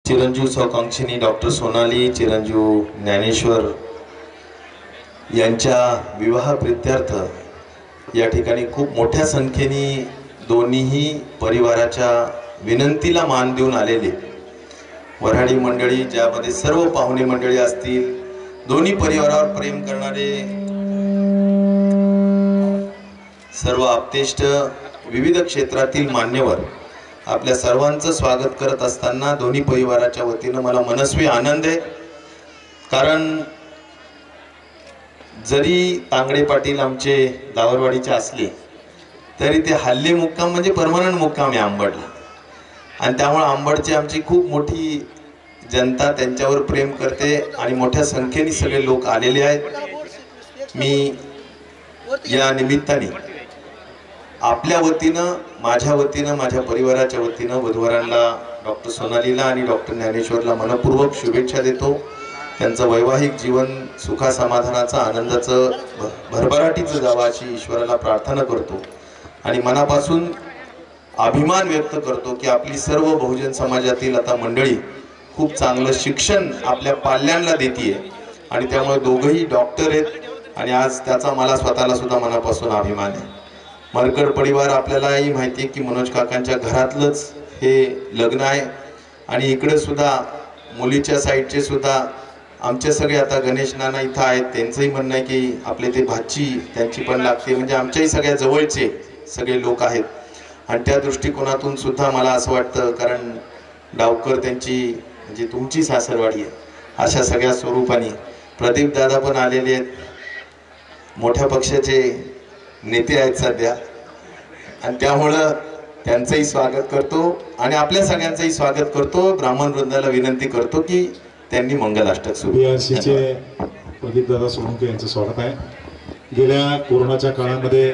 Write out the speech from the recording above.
चिरंजीव सौकांक्षिणी डॉक्टर सोनाली चिरंजीव ज्ञानेश्वर यांच्या विवाह प्रीत्यर्थ या ठिकाणी खूप मोठ्या संख्येने दोन्हीही परिवाराच्या विनंतीला मान देऊन आलेले वऱ्हाडी मंडळी, ज्यामध्ये सर्व पाहुणे मंडळी असतील, दोन्ही परिवारावर प्रेम करणारे सर्व आप्तेष्ट, विविध क्षेत्रातील मान्यवर आपल्या सर्वांचं स्वागत करत असताना दोन्ही परिवाराच्या वतीनं मला मनस्वी आनंद आहे। कारण जरी तांगडे पाटील आमचे दावरवाडीचे असले तरी ते हल्ली मुक्काम म्हणजे परमनंट मुक्काम आहे आंबडला, आणि त्यामुळे आंबडची आमची खूप मोठी जनता त्यांच्यावर प्रेम करते आणि मोठ्या संख्येने सगळे लोक आलेले आहेत। मी या निमित्ताने आपल्या वतीनं, माझ्या वतीनं, माझ्या परिवाराच्या वतीनं वधूवरांना डॉक्टर सोनालीला आणि डॉक्टर ज्ञानेश्वरला मनपूर्वक शुभेच्छा देतो। त्यांचं वैवाहिक जीवन सुखा समाधानाचं, आनंदाचं, भरभराटीचं जावं अशी ईश्वराला प्रार्थना करतो आणि मनापासून अभिमान व्यक्त करतो की आपली सर्व बहुजन समाजातील आता मंडळी खूप चांगलं शिक्षण आपल्या पाल्यांना देते आणि त्यामुळे दोघंही डॉक्टर आहेत आणि आज त्याचा मला स्वतःला सुद्धा मनापासून अभिमान आहे। मरकड परिवार आपल्यालाही माहिती आहे की मनोज काकांच्या घरातलंच हे लग्न आहे आणि इकडे सुद्धा मुलीच्या साईडचे सुद्धा आमचे सगळे आता गणेश नाना इथं आहेत, त्यांचंही म्हणणं आहे की आपले ते भाची त्यांची पण लागते, म्हणजे आमच्याही सगळ्या जवळचे सगळे लोक आहेत आणि त्या दृष्टिकोनातून सुद्धा मला असं वाटतं, कारण डावकर त्यांची म्हणजे तुमची सासरवाडी आहे, अशा सगळ्या स्वरूपाने प्रदीप दादा पण आलेले आहेत, मोठ्या पक्षाचे नेते आहेत सध्या, आणि त्यामुळं त्यांचंही स्वागत करतो आणि आपल्या सगळ्यांचंही स्वागत करतो। ब्राह्मण वृंदाला विनंती करतो की त्यांनी मंगलाष्टक सुरू प्रदीप दादा सोळंके यांचं स्वागत आहे। गेल्या कोरोनाच्या काळामध्ये